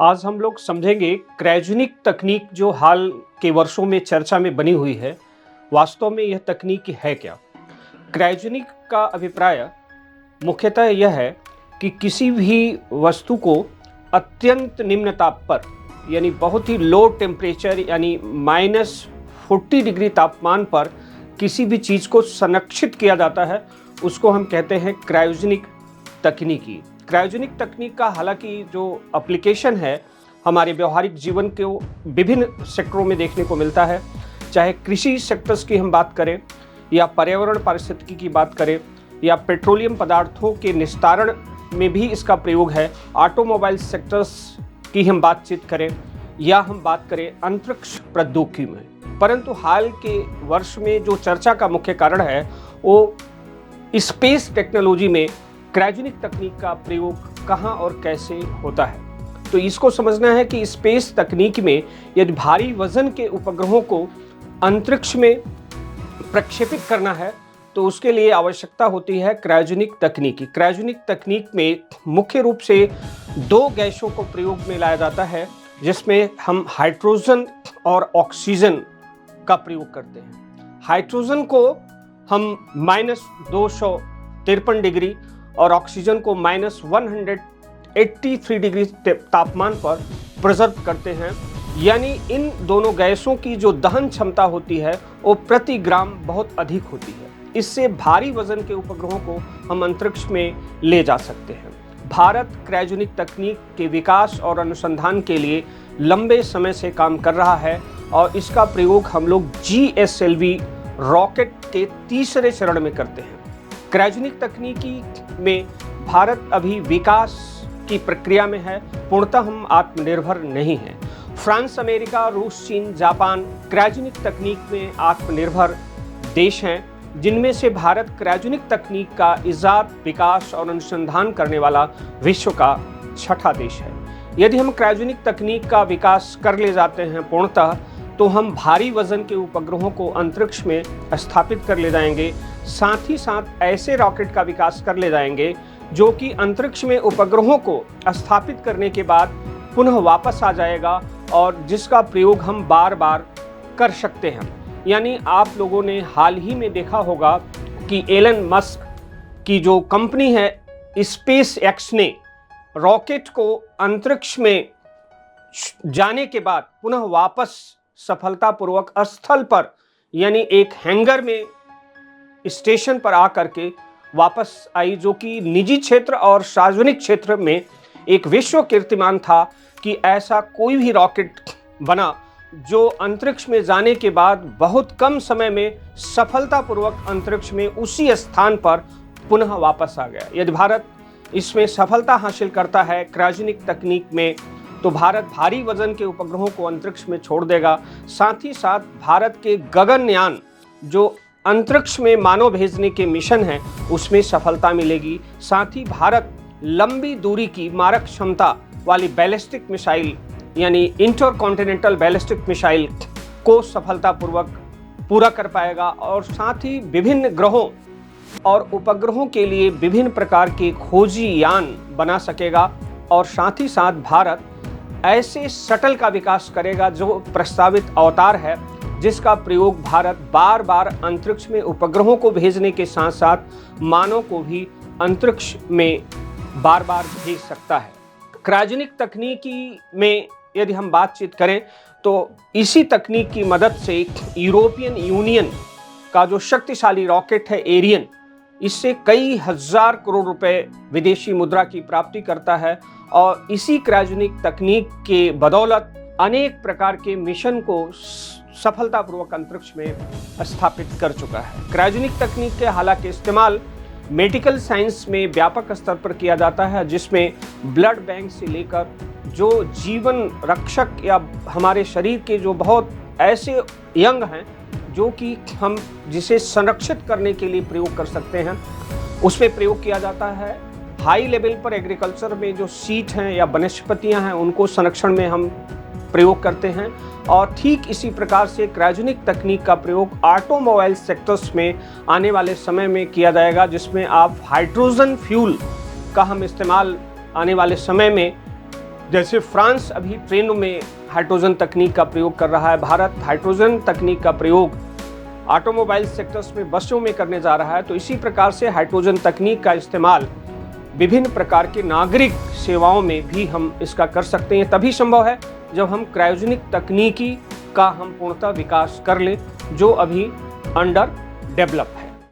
आज हम लोग समझेंगे क्रायोजेनिक तकनीक जो हाल के वर्षों में चर्चा में बनी हुई है। वास्तव में यह तकनीक है क्या? क्रायोजेनिक का अभिप्राय मुख्यतः यह है कि किसी भी वस्तु को अत्यंत निम्न ताप पर यानी बहुत ही लो टेम्परेचर यानी -40 डिग्री तापमान पर किसी भी चीज़ को संरक्षित किया जाता है, उसको हम कहते हैं क्रायोजेनिक तकनीकी। क्रायोजेनिक तकनीक का हालांकि जो एप्लीकेशन है हमारे व्यवहारिक जीवन के विभिन्न सेक्टरों में देखने को मिलता है, चाहे कृषि सेक्टर्स की हम बात करें या पर्यावरण पारिस्थितिकी की बात करें या पेट्रोलियम पदार्थों के निस्तारण में भी इसका प्रयोग है, ऑटोमोबाइल सेक्टर्स की हम बातचीत करें या हम बात करें अंतरिक्ष प्रौद्योगिकी में। परंतु हाल के वर्ष में जो चर्चा का मुख्य कारण है वो स्पेस टेक्नोलॉजी में क्रायोजेनिक तकनीक का प्रयोग कहाँ और कैसे होता है। तो इसको समझना है कि स्पेस तकनीक में यदि भारी वजन के उपग्रहों को अंतरिक्ष में प्रक्षेपित करना है तो उसके लिए आवश्यकता होती है क्रायोजेनिक तकनीकी। क्रायोजेनिक तकनीक में मुख्य रूप से दो गैसों को प्रयोग में लाया जाता है, जिसमें हम हाइड्रोजन और ऑक्सीजन का प्रयोग करते हैं। हाइड्रोजन को हम -253 डिग्री और ऑक्सीजन को -183 डिग्री तापमान पर प्रिजर्व करते हैं, यानी इन दोनों गैसों की जो दहन क्षमता होती है वो प्रति ग्राम बहुत अधिक होती है। इससे भारी वजन के उपग्रहों को हम अंतरिक्ष में ले जा सकते हैं। भारत क्रायोजेनिक तकनीक के विकास और अनुसंधान के लिए लंबे समय से काम कर रहा है और इसका प्रयोग हम लोग GSLV रॉकेट के तीसरे चरण में करते हैं। क्रायोजेनिक तकनीकी में भारत अभी विकास की प्रक्रिया में है, पूर्णतः हम आत्मनिर्भर नहीं हैं। फ्रांस, अमेरिका, रूस, चीन, जापान क्रायोजेनिक तकनीक में आत्मनिर्भर देश हैं, जिनमें से भारत क्रायोजेनिक तकनीक का इजाद, विकास और अनुसंधान करने वाला विश्व का छठा देश है। यदि हम क्रायोजेनिक तकनीक का विकास कर ले जाते हैं पूर्णतः, तो हम भारी वजन के उपग्रहों को अंतरिक्ष में स्थापित कर ले जाएंगे। साथ ही साथ ऐसे रॉकेट का विकास कर ले जाएंगे जो कि अंतरिक्ष में उपग्रहों को स्थापित करने के बाद पुनः वापस आ जाएगा और जिसका प्रयोग हम बार बार कर सकते हैं। यानी आप लोगों ने हाल ही में देखा होगा कि एलन मस्क की जो कंपनी है स्पेस एक्स ने रॉकेट को अंतरिक्ष में जाने के बाद पुनः वापस सफलतापूर्वक स्थल पर यानी एक हैंगर में स्टेशन पर आकर के वापस आई, जो कि निजी क्षेत्र और सार्वजनिक क्षेत्र में एक विश्व कीर्तिमान था कि ऐसा कोई भी रॉकेट बना जो अंतरिक्ष में जाने के बाद बहुत कम समय में सफलतापूर्वक अंतरिक्ष में उसी स्थान पर पुनः वापस आ गया। यदि भारत इसमें सफलता हासिल करता है क्रायोजेनिक तकनीक में, तो भारत भारी वजन के उपग्रहों को अंतरिक्ष में छोड़ देगा। साथ ही साथ भारत के गगनयान जो अंतरिक्ष में मानव भेजने के मिशन हैं उसमें सफलता मिलेगी। साथ ही भारत लंबी दूरी की मारक क्षमता वाली बैलिस्टिक मिसाइल यानी इंटरकॉन्टिनेंटल बैलिस्टिक मिसाइल को सफलतापूर्वक पूरा कर पाएगा और साथ ही विभिन्न ग्रहों और उपग्रहों के लिए विभिन्न प्रकार के खोजी यान बना सकेगा। और साथ ही साथ भारत ऐसे शटल का विकास करेगा जो प्रस्तावित अवतार है, जिसका प्रयोग भारत बार बार अंतरिक्ष में उपग्रहों को भेजने के साथ साथ मानव को भी अंतरिक्ष में बार बार भेज सकता है। क्रायोजेनिक तकनीकी में यदि हम बातचीत करें तो इसी तकनीक की मदद से यूरोपियन यूनियन का जो शक्तिशाली रॉकेट है एरियन, इससे कई हजार करोड़ रुपए विदेशी मुद्रा की प्राप्ति करता है और इसी क्रायोजेनिक तकनीक के बदौलत अनेक प्रकार के मिशन को सफलतापूर्वक अंतरिक्ष में स्थापित कर चुका है। क्रायोजेनिक तकनीक के हालांकि इस्तेमाल मेडिकल साइंस में व्यापक स्तर पर किया जाता है, जिसमें ब्लड बैंक से लेकर जो जीवन रक्षक या हमारे शरीर के जो बहुत ऐसे अंग हैं जो कि हम जिसे संरक्षित करने के लिए प्रयोग कर सकते हैं, उसमें प्रयोग किया जाता है। हाई लेवल पर एग्रीकल्चर में जो सीड हैं या वनस्पतियां हैं उनको संरक्षण में हम प्रयोग करते हैं और ठीक इसी प्रकार से क्रायोजेनिक तकनीक का प्रयोग ऑटोमोबाइल सेक्टर्स में आने वाले समय में किया जाएगा, जिसमें आप हाइड्रोजन फ्यूल का हम इस्तेमाल आने वाले समय में जैसे फ्रांस अभी ट्रेनों में हाइड्रोजन तकनीक का प्रयोग कर रहा है, भारत हाइड्रोजन तकनीक का प्रयोग ऑटोमोबाइल सेक्टर्स में, बसों में करने जा रहा है। तो इसी प्रकार से हाइड्रोजन तकनीक का इस्तेमाल विभिन्न प्रकार के नागरिक सेवाओं में भी हम इसका कर सकते हैं। तभी संभव है जब हम क्रायोजेनिक तकनीकी का हम पूर्णतः विकास कर लें, जो अभी अंडर डेवलप है।